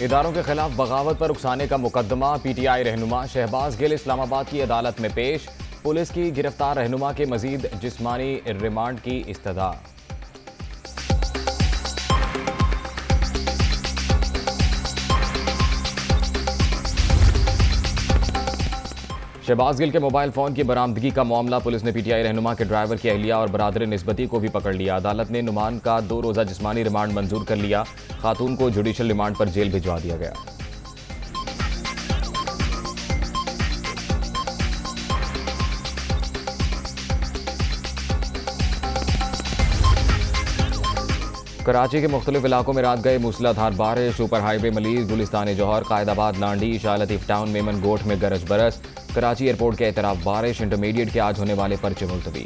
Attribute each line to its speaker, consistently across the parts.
Speaker 1: इदारों के खिलाफ बगावत पर उकसाने का मुकदमा पीटीआई रहनुमा शहबाज गिल इस्लामाबाद की अदालत में पेश। पुलिस की गिरफ्तार रहनुमा के मजीद जिस्मानी रिमांड की इस्तदा। शहबाज गिल के मोबाइल फोन की बरामदगी का मामला। पुलिस ने पीटीआई रहनुमा के ड्राइवर की अहलिया और बरादर निस्बती को भी पकड़ लिया। अदालत ने नुमान का 2 रोज़ा जिस्मानी रिमांड मंजूर कर लिया। खातून को जुडिशल रिमांड पर जेल भिजवा दिया गया। कराची के मुख्तलिफ इलाकों में रात गए मूसलाधार बारिश। ऊपर हाईवे मलीर, गुलिस्तान जौहर, कायदाबाद, लांडी, शाह लतीफ टाउन, मेमन गोठ में गरज बरस। कराची एयरपोर्ट के एतराफ बारिश। इंटरमीडिएट के आज होने वाले पर्चे मुलतवी।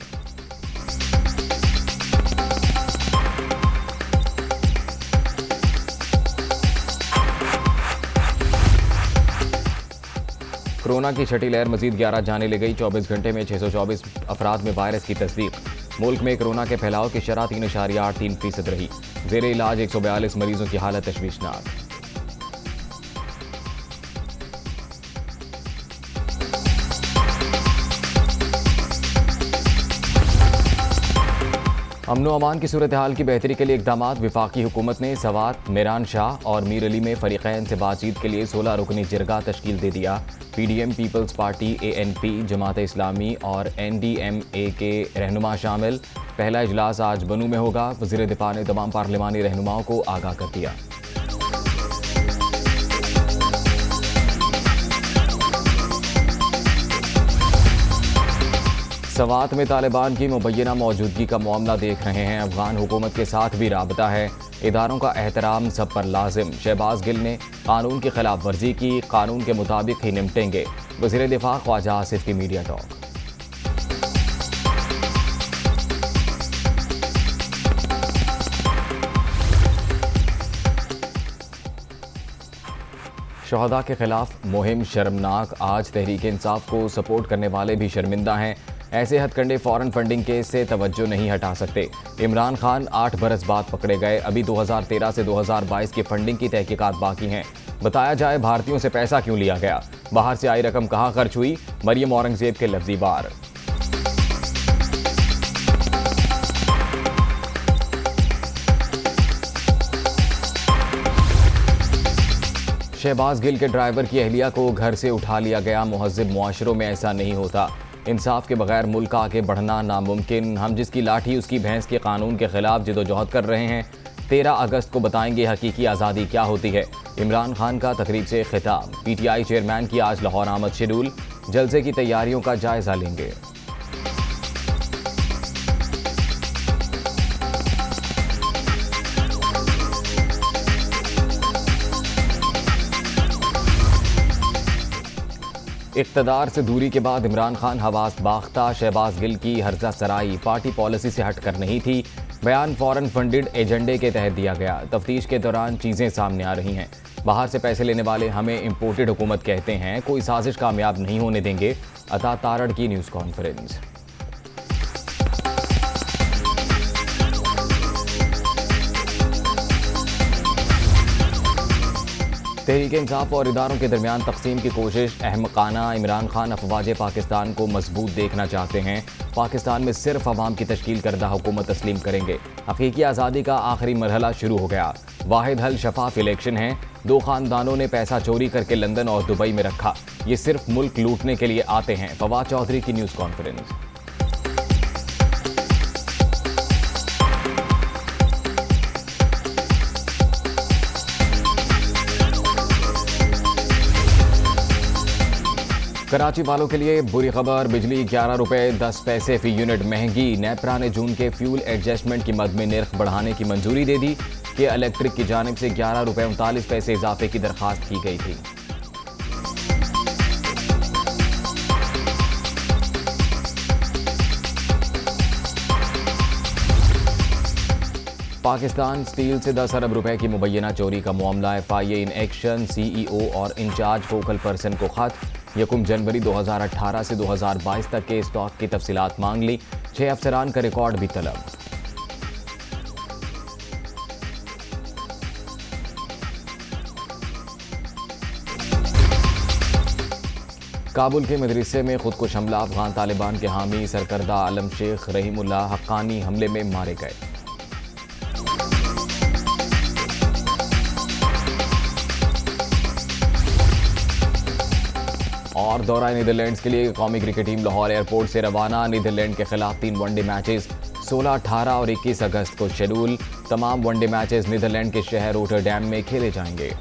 Speaker 1: कोरोना की छठी लहर मजीद 11 जाने ले गई। 24 घंटे में 624 अफराद में वायरस की तस्दीक। मुल्क में कोरोना के फैलाव की शरह 3.83% रही। जेर इलाज 142 मरीजों की हालत तशवीशनाक। अमनो अमान की सूरत हाल की बेहतरी के लिए इकदामात। विफाकी हुकूमत ने सवात, मीरान शाह और मीर अली में फरीकैन से बातचीत के लिए 16 रुकनी जिरगा तश्कील दे दिया। PDM, peoples party, ANP, Jamaat Islami और NDMA के रहनुमा शामिल। पहला इजलास आज बनू में होगा। वज़ीर दिफा ने तमाम पार्लिमानी रहनुमाओं को आगाह कर दिया। सवात में तालिबान की मुबैना मौजूदगी का मामला देख रहे हैं। अफगान हुकूमत के साथ भी राबता है। इदारों का एहतराम सब पर लाजिम। शहबाज गिल ने कानून की खिलाफ वर्जी की। कानून के मुताबिक ही निपटेंगे। वज़ीर दिफा ख्वाजा आसिफ की मीडिया टॉक। शहदा के खिलाफ मुहिम शर्मनाक। आज तहरीक इंसाफ को सपोर्ट करने वाले भी शर्मिंदा हैं। ऐसे हथकंडे फॉरेन फंडिंग केस से तवज्जो नहीं हटा सकते। इमरान खान 8 बरस बाद पकड़े गए। अभी 2013 से 2022 की फंडिंग की तहकीकात बाकी हैं। बताया जाए भारतीयों से पैसा क्यों लिया गया, बाहर से आई रकम कहां खर्च हुई। मरियम औरंगजेब के लफ्जी वार। शहबाज गिल के ड्राइवर की अहलिया को घर से उठा लिया गया। मुहज़्ज़िब मुआशरों में ऐसा नहीं होता। इंसाफ के बगैर मुल्क आगे बढ़ना नामुमकिन। हम जिसकी लाठी उसकी भैंस के कानून के खिलाफ जिदोजहद कर रहे हैं। 13 अगस्त को बताएंगे हकीकी आज़ादी क्या होती है। इमरान खान का तकरीब से खिताब। पीटीआई चेयरमैन की आज लाहौर आमद शेड्यूल। जलसे की तैयारियों का जायजा लेंगे। इक़्तिदार से दूरी के बाद इमरान खान हवास बाख्ता। शहबाज गिल की हर्जा सराई पार्टी पॉलिसी से हटकर नहीं थी। बयान फॉरेन फंडेड एजेंडे के तहत दिया गया। तफ्तीश के दौरान चीज़ें सामने आ रही हैं। बाहर से पैसे लेने वाले हमें इम्पोर्टेड हुकूमत कहते हैं। कोई साजिश कामयाब नहीं होने देंगे। अता तारड़ की न्यूज़ कॉन्फ्रेंस। तहरीक इंसाफ और इदारों के दरमियान तकसीम की कोशिश अहमकाना। इमरान खान अफवाज पाकिस्तान को मजबूत देखना चाहते हैं। पाकिस्तान में सिर्फ अवाम की तश्कील करदा हुकूमत तस्लीम करेंगे। हकीकी आज़ादी का आखिरी मरहला शुरू हो गया। वाहिद हल शफाफ इलेक्शन है। 2 खानदानों ने पैसा चोरी करके लंदन और दुबई में रखा। ये सिर्फ मुल्क लूटने के लिए आते हैं। फवाद चौधरी की न्यूज़ कॉन्फ्रेंस। कराची वालों के लिए बुरी खबर। बिजली 11 रुपए 10 पैसे फी यूनिट महंगी। नेपरा ने जून के फ्यूल एडजस्टमेंट की मद में निर्ख बढ़ाने की मंजूरी दे दी कि इलेक्ट्रिक की जानिब से 11 रुपए 39 पैसे इजाफे की दरखास्त की गई थी। पाकिस्तान स्टील से 10 अरब रुपए की मुबैना चोरी का मामला। FIA in action. CEO और इंचार्ज फोकल पर्सन को खत। 1 जनवरी 2018 से 2022 तक के स्टॉक की तफसीलात मांग ली। 6 अफसरान का रिकॉर्ड भी तलब। काबुल के मदरसे में खुदकुश हमला, अफगान तालिबान के हामी सरकर्दा आलम शेख रहीमुल्लाह हक्कानी हमले में मारे गए। और दौरा नीदरलैंड्स के लिए कौमी क्रिकेट टीम लाहौर एयरपोर्ट से रवाना। नीदरलैंड के खिलाफ 3 वनडे मैचेस 16, 18 और 21 अगस्त को शेड्यूल। तमाम वनडे मैचेस नीदरलैंड के शहर रोटरडैम में खेले जाएंगे।